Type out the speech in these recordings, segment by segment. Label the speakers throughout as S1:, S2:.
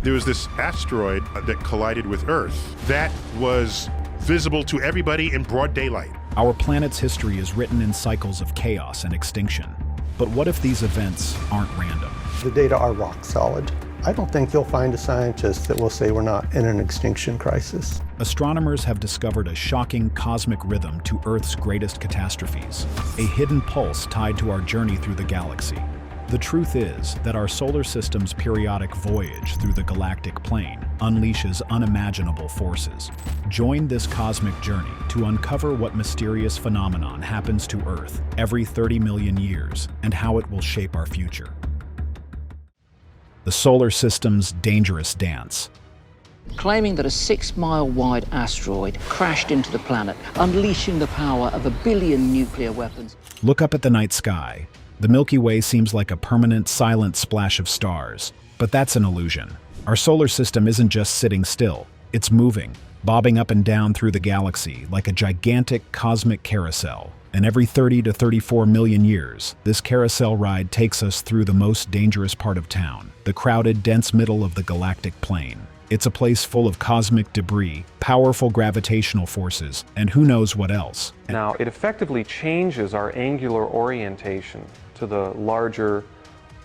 S1: There was this asteroid that collided with Earth that was visible to everybody in broad daylight.
S2: Our planet's history is written in cycles of chaos and extinction. But what if these events aren't random?
S3: The data are rock solid. I don't think you'll find a scientist that will say we're not in an extinction crisis.
S2: Astronomers have discovered a shocking cosmic rhythm to Earth's greatest catastrophes, a hidden pulse tied to our journey through the galaxy. The truth is that our solar system's periodic voyage through the galactic plane unleashes unimaginable forces. Join this cosmic journey to uncover what mysterious phenomenon happens to Earth every 30 million years and how it will shape our future. The solar system's dangerous dance.
S4: Claiming that a 6-mile-wide asteroid crashed into the planet, unleashing the power of 1 billion nuclear weapons.
S2: Look up at the night sky. The Milky Way seems like a permanent, silent splash of stars. But that's an illusion. Our solar system isn't just sitting still. It's moving, bobbing up and down through the galaxy like a gigantic cosmic carousel. And every 30 to 34 million years, this carousel ride takes us through the most dangerous part of town, the crowded, dense middle of the galactic plane. It's a place full of cosmic debris, powerful gravitational forces, and who knows what else.
S5: Now, it effectively changes our angular orientation to the larger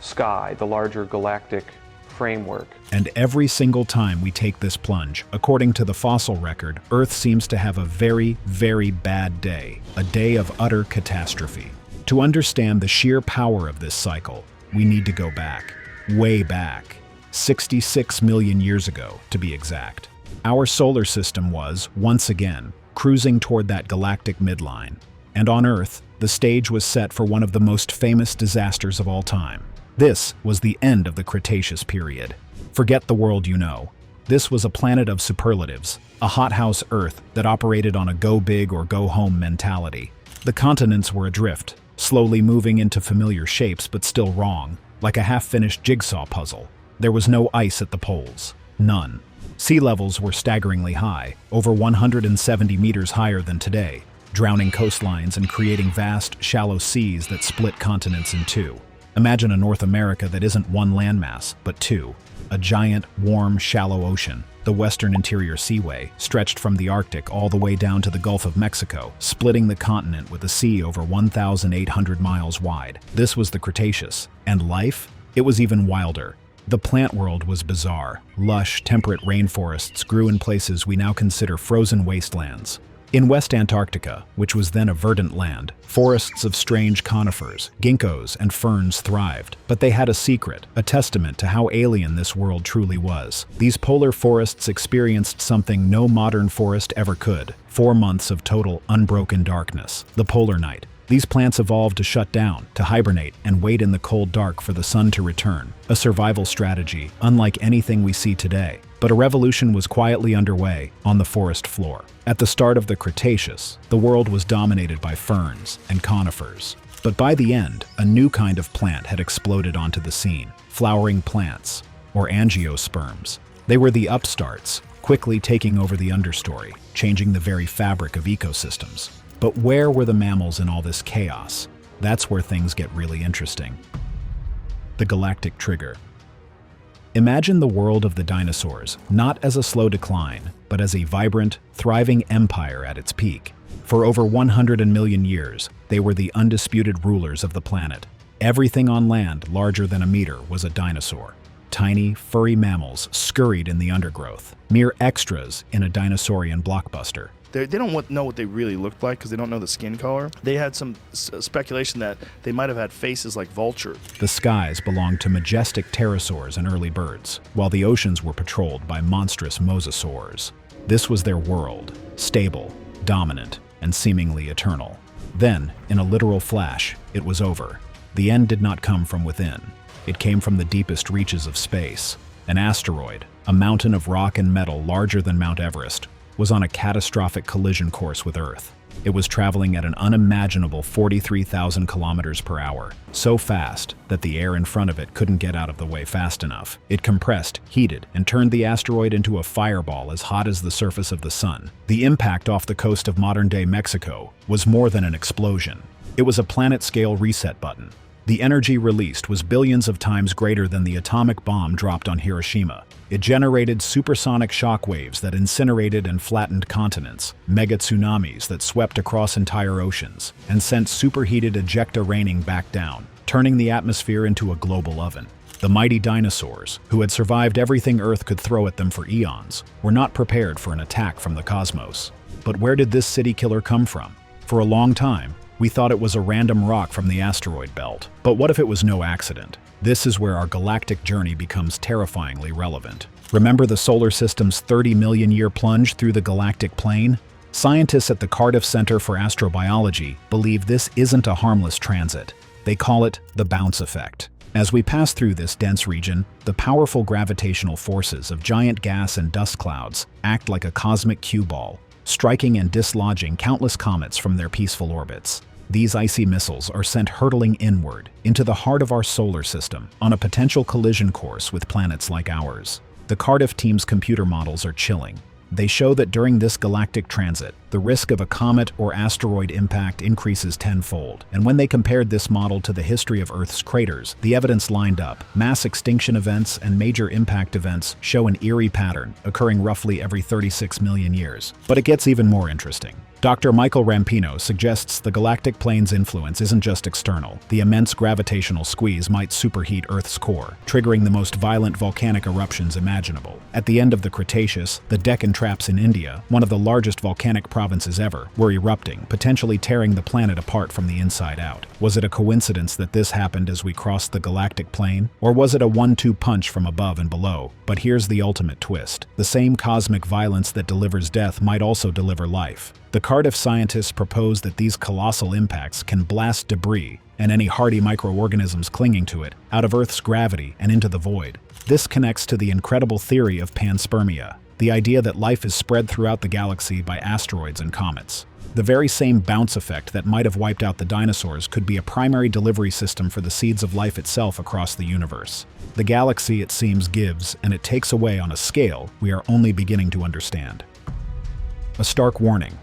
S5: sky, the larger galactic framework.
S2: And every single time we take this plunge, according to the fossil record, Earth seems to have a very, very bad day, a day of utter catastrophe. To understand the sheer power of this cycle, we need to go back, way back, 66 million years ago, to be exact. Our solar system was, once again, cruising toward that galactic midline. And on Earth, the stage was set for one of the most famous disasters of all time. This was the end of the Cretaceous period. Forget the world you know. This was a planet of superlatives, a hothouse Earth that operated on a go big or go home mentality. The continents were adrift, slowly moving into familiar shapes but still wrong, like a half-finished jigsaw puzzle. There was no ice at the poles. None. Sea levels were staggeringly high, over 170 meters higher than today, drowning coastlines and creating vast, shallow seas that split continents in two. Imagine a North America that isn't one landmass, but two. A giant, warm, shallow ocean. The western interior seaway stretched from the Arctic all the way down to the Gulf of Mexico, splitting the continent with a sea over 1,800 miles wide. This was the Cretaceous. And life? It was even wilder. The plant world was bizarre. Lush, temperate rainforests grew in places we now consider frozen wastelands. In West Antarctica, which was then a verdant land, forests of strange conifers, ginkgos, and ferns thrived. But they had a secret, a testament to how alien this world truly was. These polar forests experienced something no modern forest ever could: 4 months of total, unbroken darkness. The polar night. These plants evolved to shut down, to hibernate, and wait in the cold dark for the sun to return. A survival strategy, unlike anything we see today. But a revolution was quietly underway on the forest floor. At the start of the Cretaceous, the world was dominated by ferns and conifers. But by the end, a new kind of plant had exploded onto the scene: flowering plants, or angiosperms. They were the upstarts, quickly taking over the understory, changing the very fabric of ecosystems. But where were the mammals in all this chaos? That's where things get really interesting. The galactic trigger. Imagine the world of the dinosaurs, not as a slow decline, but as a vibrant, thriving empire at its peak. For over 100 million years, they were the undisputed rulers of the planet. Everything on land larger than a meter was a dinosaur. Tiny, furry mammals scurried in the undergrowth, mere extras in a dinosaurian blockbuster.
S6: They don't know what they really looked like because they don't know the skin color. They had some speculation that they might have had faces like vultures.
S2: The skies belonged to majestic pterosaurs and early birds, while the oceans were patrolled by monstrous mosasaurs. This was their world, stable, dominant, and seemingly eternal. Then, in a literal flash, it was over. The end did not come from within. It came from the deepest reaches of space. An asteroid, a mountain of rock and metal larger than Mount Everest, was on a catastrophic collision course with Earth. It was traveling at an unimaginable 43,000 kilometers per hour, so fast that the air in front of it couldn't get out of the way fast enough. It compressed, heated, and turned the asteroid into a fireball as hot as the surface of the sun. The impact off the coast of modern-day Mexico was more than an explosion. It was a planet-scale reset button. The energy released was billions of times greater than the atomic bomb dropped on Hiroshima. It generated supersonic shock waves that incinerated and flattened continents, mega tsunamis that swept across entire oceans, and sent superheated ejecta raining back down, turning the atmosphere into a global oven. The mighty dinosaurs, who had survived everything Earth could throw at them for eons, were not prepared for an attack from the cosmos. But where did this city killer come from? For a long time, we thought it was a random rock from the asteroid belt. But what if it was no accident? This is where our galactic journey becomes terrifyingly relevant. Remember the solar system's 30 million-year plunge through the galactic plane? Scientists at the Cardiff Center for Astrobiology believe this isn't a harmless transit. They call it the bounce effect. As we pass through this dense region, the powerful gravitational forces of giant gas and dust clouds act like a cosmic cue ball, striking and dislodging countless comets from their peaceful orbits. These icy missiles are sent hurtling inward into the heart of our solar system on a potential collision course with planets like ours. The Cardiff team's computer models are chilling. They show that during this galactic transit, the risk of a comet or asteroid impact increases tenfold. And when they compared this model to the history of Earth's craters, the evidence lined up. Mass extinction events and major impact events show an eerie pattern, occurring roughly every 36 million years. But it gets even more interesting. Dr. Michael Rampino suggests the galactic plane's influence isn't just external. The immense gravitational squeeze might superheat Earth's core, triggering the most violent volcanic eruptions imaginable. At the end of the Cretaceous, the Deccan Traps in India, one of the largest volcanic provinces ever, were erupting, potentially tearing the planet apart from the inside out. Was it a coincidence that this happened as we crossed the galactic plane? Or was it a 1-2 punch from above and below? But here's the ultimate twist. The same cosmic violence that delivers death might also deliver life. The Cardiff scientists propose that these colossal impacts can blast debris, and any hardy microorganisms clinging to it, out of Earth's gravity and into the void. This connects to the incredible theory of Panspermia, the idea that life is spread throughout the galaxy by asteroids and comets. The very same bounce effect that might have wiped out the dinosaurs could be a primary delivery system for the seeds of life itself across the universe. The galaxy, it seems, gives, and it takes away on a scale we are only beginning to understand. A stark warning.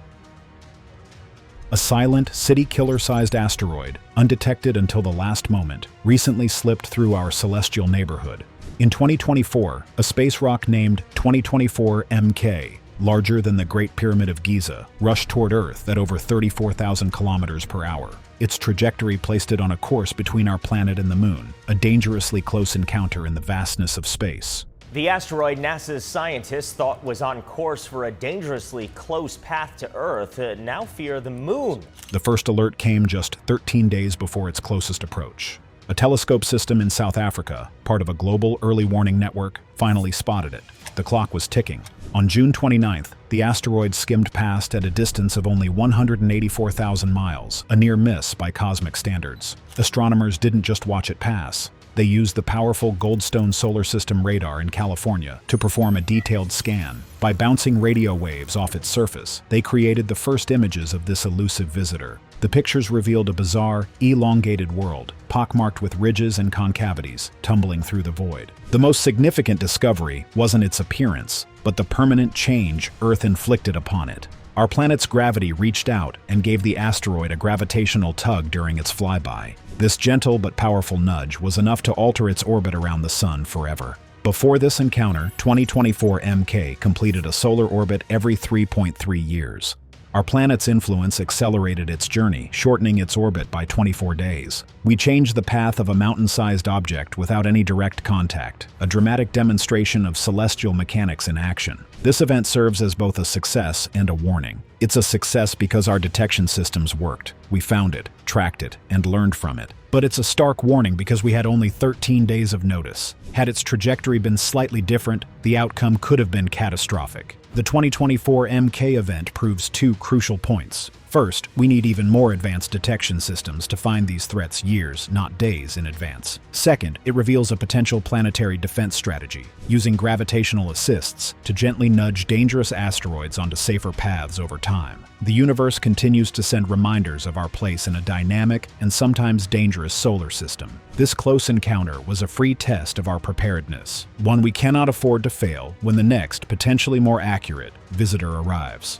S2: A silent, city-killer-sized asteroid, undetected until the last moment, recently slipped through our celestial neighborhood. In 2024, a space rock named 2024 MK, larger than the Great Pyramid of Giza, rushed toward Earth at over 34,000 kilometers per hour. Its trajectory placed it on a course between our planet and the Moon, a dangerously close encounter in the vastness of space.
S7: The asteroid NASA's scientists thought was on course for a dangerously close path to Earth now fear the Moon.
S2: The first alert came just 13 days before its closest approach. A telescope system in South Africa, part of a global early warning network, finally spotted it. The clock was ticking. On June 29th, the asteroid skimmed past at a distance of only 184,000 miles, a near miss by cosmic standards. Astronomers didn't just watch it pass. They used the powerful Goldstone Solar System radar in California to perform a detailed scan. By bouncing radio waves off its surface, they created the first images of this elusive visitor. The pictures revealed a bizarre, elongated world, pockmarked with ridges and concavities, tumbling through the void. The most significant discovery wasn't its appearance, but the permanent change Earth inflicted upon it. Our planet's gravity reached out and gave the asteroid a gravitational tug during its flyby. This gentle but powerful nudge was enough to alter its orbit around the Sun forever. Before this encounter, 2024 MK completed a solar orbit every 3.3 years. Our planet's influence accelerated its journey, shortening its orbit by 24 days. We changed the path of a mountain-sized object without any direct contact, a dramatic demonstration of celestial mechanics in action. This event serves as both a success and a warning. It's a success because our detection systems worked. We found it, tracked it, and learned from it. But it's a stark warning because we had only 13 days of notice. Had its trajectory been slightly different, the outcome could have been catastrophic. The 2024 MK event proves two crucial points. First, we need even more advanced detection systems to find these threats years, not days, in advance. Second, it reveals a potential planetary defense strategy, using gravitational assists to gently nudge dangerous asteroids onto safer paths over time. The universe continues to send reminders of our place in a dynamic and sometimes dangerous solar system. This close encounter was a free test of our preparedness, one we cannot afford to fail when the next, potentially more accurate, visitor arrives.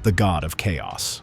S2: The God of Chaos.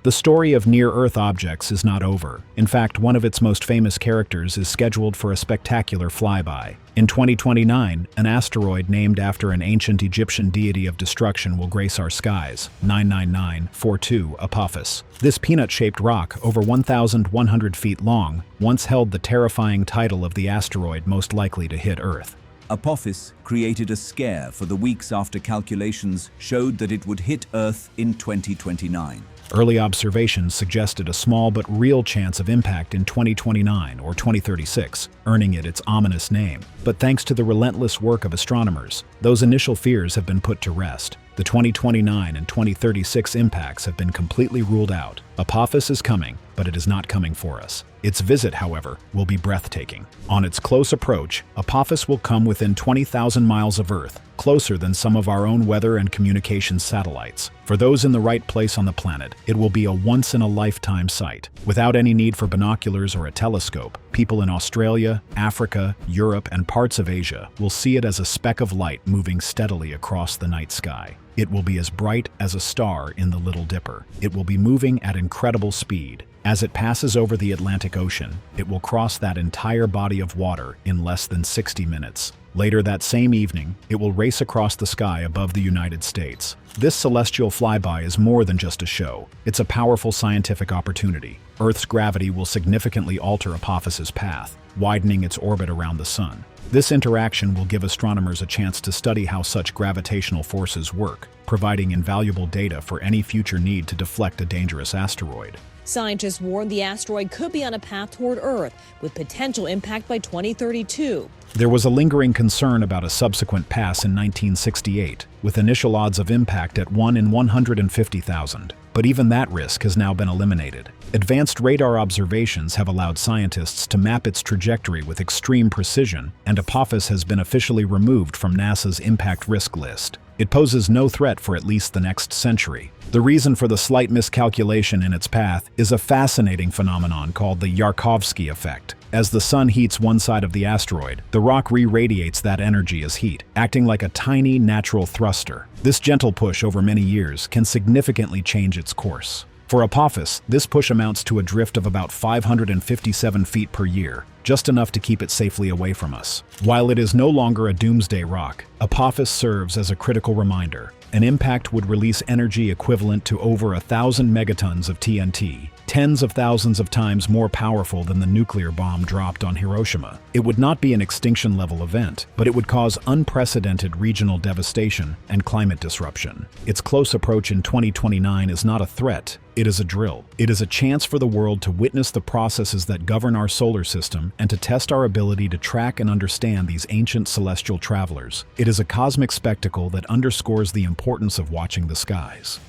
S2: The story of near-Earth objects is not over. In fact, one of its most famous characters is scheduled for a spectacular flyby. In 2029, an asteroid named after an ancient Egyptian deity of destruction will grace our skies, 99942 Apophis. This peanut-shaped rock, over 1,100 feet long, once held the terrifying title of the asteroid most likely to hit Earth.
S8: Apophis created a scare for the weeks after calculations showed that it would hit Earth in 2029.
S2: Early observations suggested a small but real chance of impact in 2029 or 2036, earning it its ominous name. But thanks to the relentless work of astronomers, those initial fears have been put to rest. The 2029 and 2036 impacts have been completely ruled out. Apophis is coming, but it is not coming for us. Its visit, however, will be breathtaking. On its close approach, Apophis will come within 20,000 miles of Earth, closer than some of our own weather and communications satellites. For those in the right place on the planet, it will be a once-in-a-lifetime sight. Without any need for binoculars or a telescope, people in Australia, Africa, Europe, and parts of Asia will see it as a speck of light moving steadily across the night sky. It will be as bright as a star in the Little Dipper. It will be moving at incredible speed. As it passes over the Atlantic Ocean, it will cross that entire body of water in less than 60 minutes. Later that same evening, it will race across the sky above the United States. This celestial flyby is more than just a show. It's a powerful scientific opportunity. Earth's gravity will significantly alter Apophis's path, widening its orbit around the Sun. This interaction will give astronomers a chance to study how such gravitational forces work, providing invaluable data for any future need to deflect a dangerous asteroid.
S9: Scientists warn the asteroid could be on a path toward Earth, with potential impact by 2032.
S2: There was a lingering concern about a subsequent pass in 1968, with initial odds of impact at 1 in 150,000. But even that risk has now been eliminated. Advanced radar observations have allowed scientists to map its trajectory with extreme precision, and Apophis has been officially removed from NASA's impact risk list. It poses no threat for at least the next century. The reason for the slight miscalculation in its path is a fascinating phenomenon called the Yarkovsky effect. As the sun heats one side of the asteroid, the rock re-radiates that energy as heat, acting like a tiny natural thruster. This gentle push over many years can significantly change its course. For Apophis, this push amounts to a drift of about 557 feet per year, just enough to keep it safely away from us. While it is no longer a doomsday rock, Apophis serves as a critical reminder. An impact would release energy equivalent to over 1,000 megatons of TNT, tens of thousands of times more powerful than the nuclear bomb dropped on Hiroshima. It would not be an extinction-level event, but it would cause unprecedented regional devastation and climate disruption. Its close approach in 2029 is not a threat, it is a drill. It is a chance for the world to witness the processes that govern our solar system and to test our ability to track and understand these ancient celestial travelers. It is a cosmic spectacle that underscores the importance of watching the skies.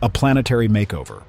S2: A planetary makeover.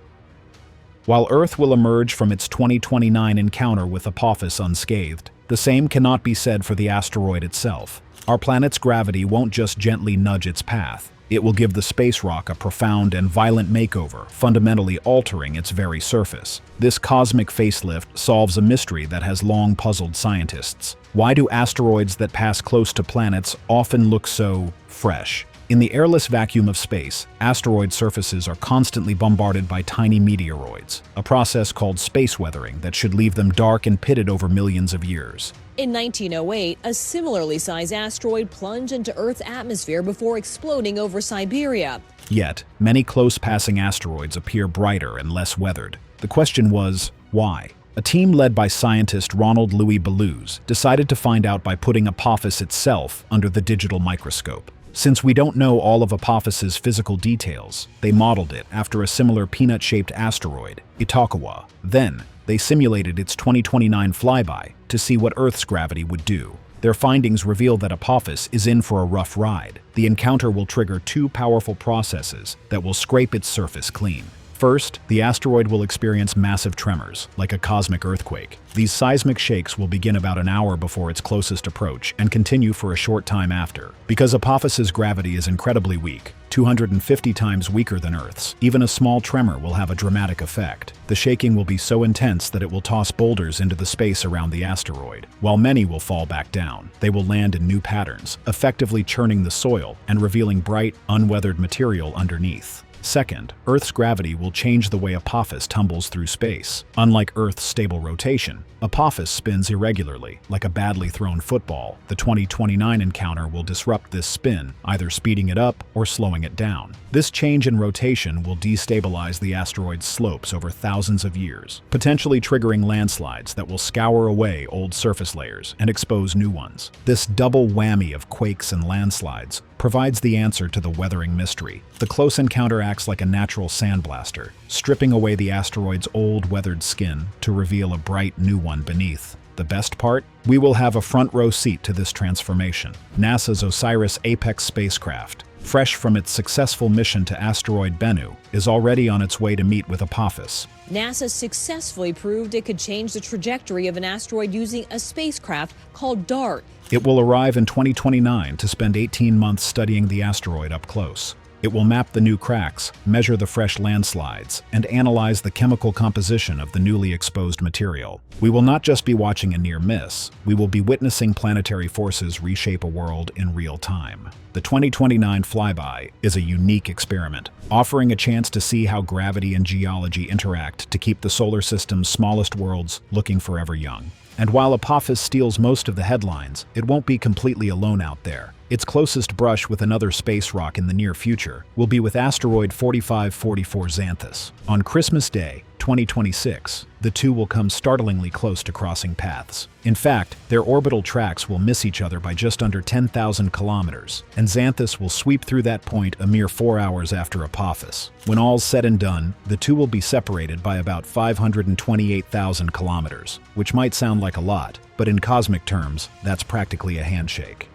S2: While Earth will emerge from its 2029 encounter with Apophis unscathed, the same cannot be said for the asteroid itself. Our planet's gravity won't just gently nudge its path. It will give the space rock a profound and violent makeover, fundamentally altering its very surface. This cosmic facelift solves a mystery that has long puzzled scientists. Why do asteroids that pass close to planets often look so fresh? In the airless vacuum of space, asteroid surfaces are constantly bombarded by tiny meteoroids, a process called space weathering that should leave them dark and pitted over millions of years.
S9: In 1908, a similarly sized asteroid plunged into Earth's atmosphere before exploding over Siberia.
S2: Yet, many close-passing asteroids appear brighter and less weathered. The question was, why? A team led by scientist Ronald Louis Belouz decided to find out by putting Apophis itself under the digital microscope. Since we don't know all of Apophis's physical details, they modeled it after a similar peanut-shaped asteroid, Itokawa. Then, they simulated its 2029 flyby to see what Earth's gravity would do. Their findings reveal that Apophis is in for a rough ride. The encounter will trigger two powerful processes that will scrape its surface clean. First, the asteroid will experience massive tremors, like a cosmic earthquake. These seismic shakes will begin about an hour before its closest approach and continue for a short time after. Because Apophis's gravity is incredibly weak, 250 times weaker than Earth's, even a small tremor will have a dramatic effect. The shaking will be so intense that it will toss boulders into the space around the asteroid. While many will fall back down, they will land in new patterns, effectively churning the soil and revealing bright, unweathered material underneath. Second, Earth's gravity will change the way Apophis tumbles through space. Unlike Earth's stable rotation, Apophis spins irregularly, like a badly thrown football. The 2029 encounter will disrupt this spin, either speeding it up or slowing it down. This change in rotation will destabilize the asteroid's slopes over thousands of years, potentially triggering landslides that will scour away old surface layers and expose new ones. This double whammy of quakes and landslides provides the answer to the weathering mystery. The close encounter acts like a natural sandblaster, stripping away the asteroid's old weathered skin to reveal a bright new one beneath. The best part? We will have a front row seat to this transformation. NASA's OSIRIS Apex spacecraft, fresh from its successful mission to asteroid Bennu, is already on its way to meet with Apophis.
S9: NASA successfully proved it could change the trajectory of an asteroid using a spacecraft called DART.
S2: It will arrive in 2029 to spend 18 months studying the asteroid up close. It will map the new cracks, measure the fresh landslides, and analyze the chemical composition of the newly exposed material. We will not just be watching a near miss, we will be witnessing planetary forces reshape a world in real time. The 2029 flyby is a unique experiment, offering a chance to see how gravity and geology interact to keep the solar system's smallest worlds looking forever young. And while Apophis steals most of the headlines, it won't be completely alone out there. Its closest brush with another space rock in the near future will be with asteroid 4544 Xanthus. On Christmas Day, 2026, the two will come startlingly close to crossing paths. In fact, their orbital tracks will miss each other by just under 10,000 kilometers, and Xanthus will sweep through that point a mere 4 hours after Apophis. When all's said and done, the two will be separated by about 528,000 kilometers, which might sound like a lot, but in cosmic terms, that's practically a handshake.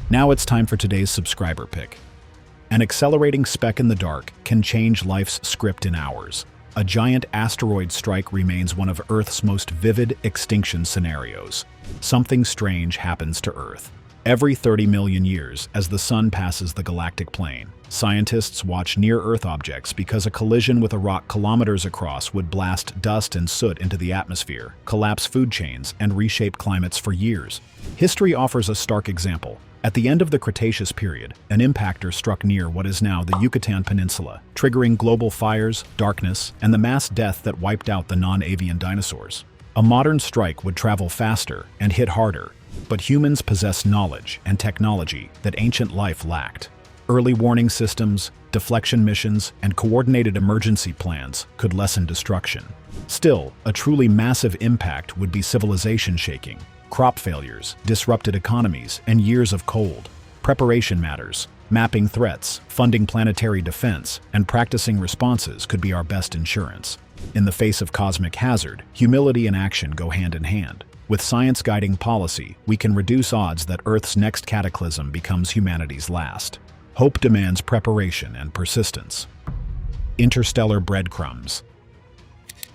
S2: Now it's time for today's subscriber pick. An accelerating speck in the dark can change life's script in hours. A giant asteroid strike remains one of Earth's most vivid extinction scenarios. Something strange happens to Earth. Every 30 million years, as the sun passes the galactic plane, scientists watch near-Earth objects because a collision with a rock kilometers across would blast dust and soot into the atmosphere, collapse food chains, and reshape climates for years. History offers a stark example. At the end of the Cretaceous period, an impactor struck near what is now the Yucatan Peninsula, triggering global fires, darkness, and the mass death that wiped out the non-avian dinosaurs. A modern strike would travel faster and hit harder, but humans possess knowledge and technology that ancient life lacked. Early warning systems, deflection missions, and coordinated emergency plans could lessen destruction. Still, a truly massive impact would be civilization shaking. Crop failures, disrupted economies, and years of cold. Preparation matters. Mapping threats, funding planetary defense, and practicing responses could be our best insurance. In the face of cosmic hazard, humility and action go hand in hand. With science guiding policy, we can reduce odds that Earth's next cataclysm becomes humanity's last. Hope demands preparation and persistence. Interstellar breadcrumbs.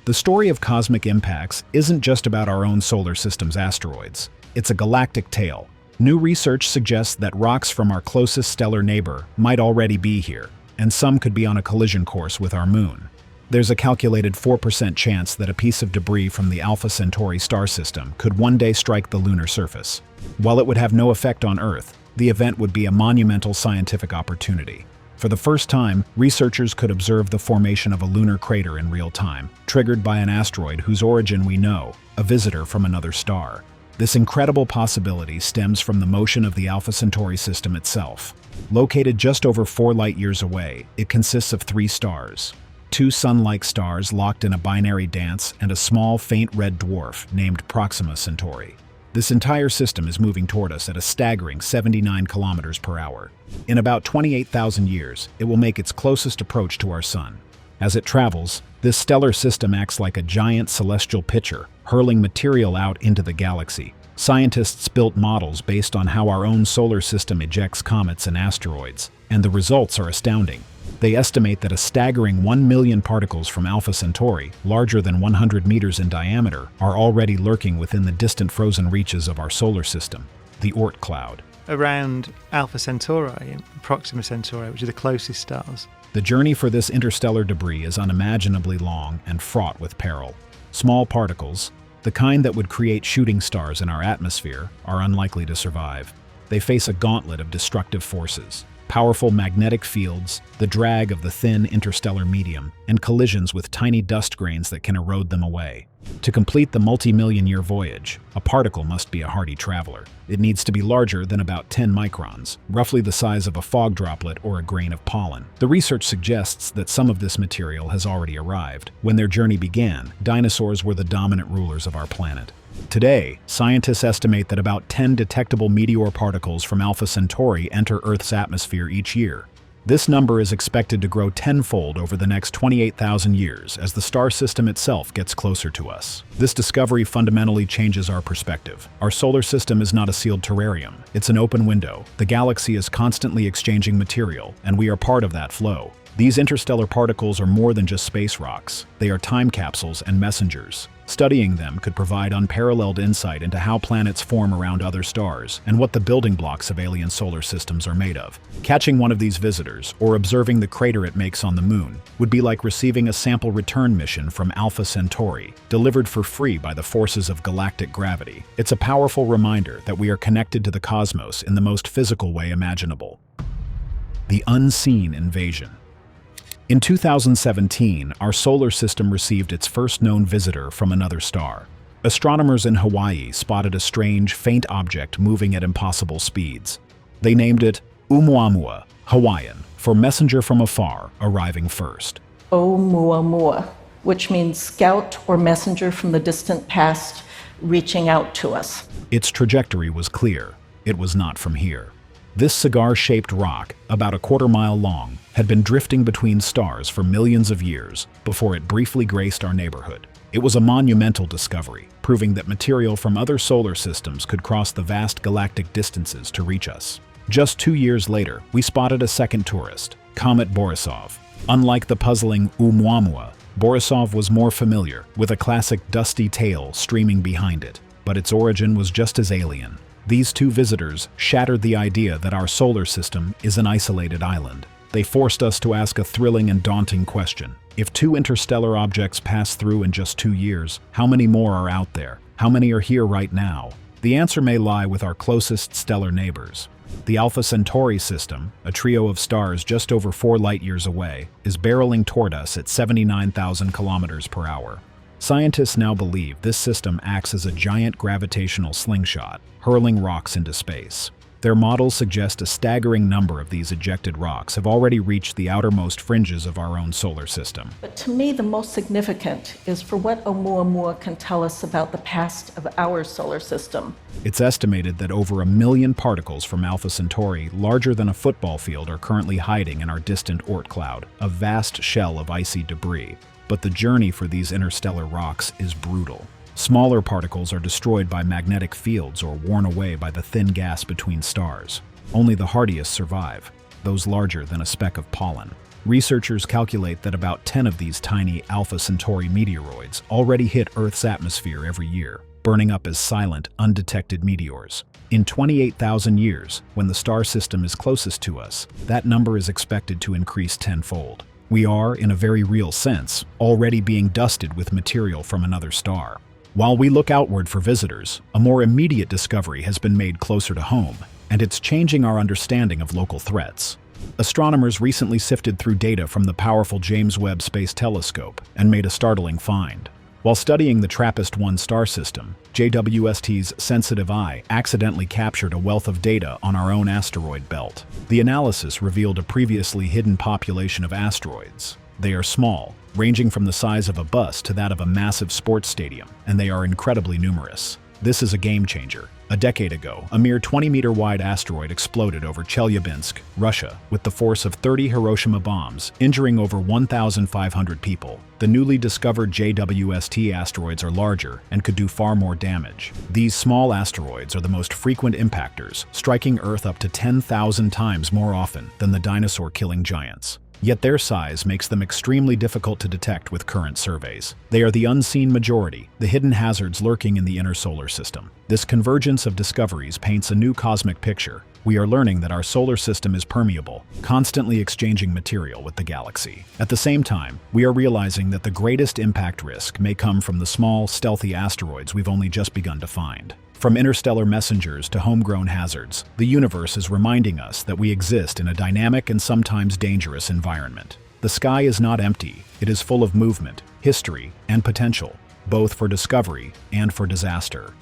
S2: The story of cosmic impacts isn't just about our own solar system's asteroids. It's a galactic tale. New research suggests that rocks from our closest stellar neighbor might already be here, and some could be on a collision course with our moon. There's a calculated 4% chance that a piece of debris from the Alpha Centauri star system could one day strike the lunar surface. While it would have no effect on Earth, the event would be a monumental scientific opportunity. For the first time, researchers could observe the formation of a lunar crater in real time, triggered by an asteroid whose origin we know, a visitor from another star. This incredible possibility stems from the motion of the Alpha Centauri system itself. Located just over 4 light-years away, it consists of 3 stars. 2 sun-like stars locked in a binary dance and a small, faint red dwarf named Proxima Centauri. This entire system is moving toward us at a staggering 79 kilometers per hour. In about 28,000 years, it will make its closest approach to our sun. As it travels, this stellar system acts like a giant celestial pitcher, hurling material out into the galaxy. Scientists built models based on how our own solar system ejects comets and asteroids, and the results are astounding. They estimate that a staggering 1 million particles from Alpha Centauri, larger than 100 meters in diameter, are already lurking within the distant frozen reaches of our solar system, the Oort cloud.
S10: Around Alpha Centauri and Proxima Centauri, which are the closest stars.
S2: The journey for this interstellar debris is unimaginably long and fraught with peril. Small particles, the kind that would create shooting stars in our atmosphere, are unlikely to survive. They face a gauntlet of destructive forces. powerful magnetic fields, the drag of the thin interstellar medium, and collisions with tiny dust grains that can erode them away. To complete the multi-million-year voyage, a particle must be a hardy traveler. It needs to be larger than about 10 microns, roughly the size of a fog droplet or a grain of pollen. The research suggests that some of this material has already arrived. When their journey began, dinosaurs were the dominant rulers of our planet. Today, scientists estimate that about 10 detectable meteor particles from Alpha Centauri enter Earth's atmosphere each year. This number is expected to grow tenfold over the next 28,000 years as the star system itself gets closer to us. This discovery fundamentally changes our perspective. Our solar system is not a sealed terrarium. It's an open window. The galaxy is constantly exchanging material, and we are part of that flow. These interstellar particles are more than just space rocks. They are time capsules and messengers. Studying them could provide unparalleled insight into how planets form around other stars and what the building blocks of alien solar systems are made of. Catching one of these visitors, or observing the crater it makes on the moon, would be like receiving a sample return mission from Alpha Centauri, delivered for free by the forces of galactic gravity. It's a powerful reminder that we are connected to the cosmos in the most physical way imaginable. The unseen invasion. In 2017, our solar system received its first known visitor from another star. Astronomers in Hawaii spotted a strange, faint object moving at impossible speeds. They named it Oumuamua, Hawaiian, for messenger from afar, arriving first.
S11: Oumuamua, which means scout or messenger from the distant past reaching out to us.
S2: Its trajectory was clear. It was not from here. This cigar-shaped rock, about a quarter-mile long, had been drifting between stars for millions of years before it briefly graced our neighborhood. It was a monumental discovery, proving that material from other solar systems could cross the vast galactic distances to reach us. Just 2 years later, we spotted a second tourist, Comet Borisov. Unlike the puzzling Oumuamua, Borisov was more familiar, with a classic dusty tail streaming behind it, but its origin was just as alien. These two visitors shattered the idea that our solar system is an isolated island. They forced us to ask a thrilling and daunting question. If 2 interstellar objects pass through in just 2 years, how many more are out there? How many are here right now? The answer may lie with our closest stellar neighbors. The Alpha Centauri system, a trio of stars just over 4 light-years away, is barreling toward us at 79,000 kilometers per hour. Scientists now believe this system acts as a giant gravitational slingshot, hurling rocks into space. Their models suggest a staggering number of these ejected rocks have already reached the outermost fringes of our own solar system.
S11: But to me, the most significant is for what Oumuamua can tell us about the past of our solar system.
S2: It's estimated that over 1 million particles from Alpha Centauri, larger than a football field, are currently hiding in our distant Oort cloud, a vast shell of icy debris. But the journey for these interstellar rocks is brutal. Smaller particles are destroyed by magnetic fields or worn away by the thin gas between stars. Only the hardiest survive, those larger than a speck of pollen. Researchers calculate that about 10 of these tiny Alpha Centauri meteoroids already hit Earth's atmosphere every year, burning up as silent, undetected meteors. In 28,000 years, when the star system is closest to us, that number is expected to increase tenfold. We are, in a very real sense, already being dusted with material from another star. While we look outward for visitors, a more immediate discovery has been made closer to home, and it's changing our understanding of local threats. Astronomers recently sifted through data from the powerful James Webb Space Telescope and made a startling find. While studying the TRAPPIST-1 star system, JWST's sensitive eye accidentally captured a wealth of data on our own asteroid belt. The analysis revealed a previously hidden population of asteroids. They are small, ranging from the size of a bus to that of a massive sports stadium, and they are incredibly numerous. This is a game changer. A decade ago, a mere 20-meter-wide asteroid exploded over Chelyabinsk, Russia, with the force of 30 Hiroshima bombs, injuring over 1,500 people. The newly discovered JWST asteroids are larger and could do far more damage. These small asteroids are the most frequent impactors, striking Earth up to 10,000 times more often than the dinosaur-killing giants. Yet their size makes them extremely difficult to detect with current surveys. They are the unseen majority, the hidden hazards lurking in the inner solar system. This convergence of discoveries paints a new cosmic picture. We are learning that our solar system is permeable, constantly exchanging material with the galaxy. At the same time, we are realizing that the greatest impact risk may come from the small, stealthy asteroids we've only just begun to find. From interstellar messengers to homegrown hazards, the universe is reminding us that we exist in a dynamic and sometimes dangerous environment. The sky is not empty, it is full of movement, history, and potential, both for discovery and for disaster.